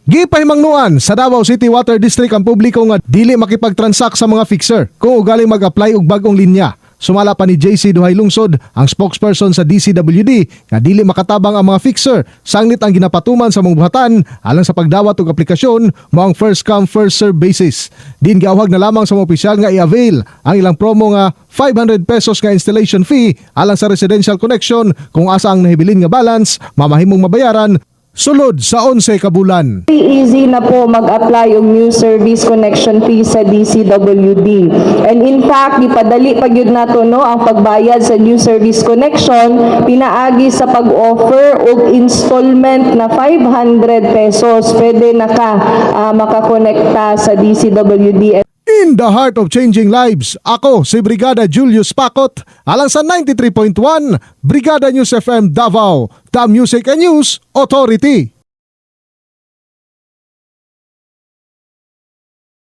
Gipahimangnuan sa Davao City Water District ang publiko nga dili makipagtransact sa mga fixer kung ugaling mag-apply og bagong linya. Sumala pa ni JC Duhay Lungsod, ang spokesperson sa DCWD, nga dili makatabang ang mga fixer. Sanglit ang ginapatuman sa mga buhatan alang sa pagdawat og aplikasyon mo ang first come first serve basis. Din giawhag na lamang sa mga opisyal nga i-avail ang ilang promo nga 500 pesos nga installation fee alang sa residential connection kung asa ang nahibilin nga balance mamahimong mabayaran sulod sa 11 ka bulan. Easy na po mag-apply yung new service connection fee sa DCWD. And in fact, ipadali pag yun nato no ang pagbayad sa new service connection, pinaagi sa pag-offer og installment na 500 pesos. Pwede makakonekta sa DCWD. In the heart of changing lives, ako si Brigada Julius Pacot, alang sa 93.1 Brigada News FM Davao, the Music and News Authority.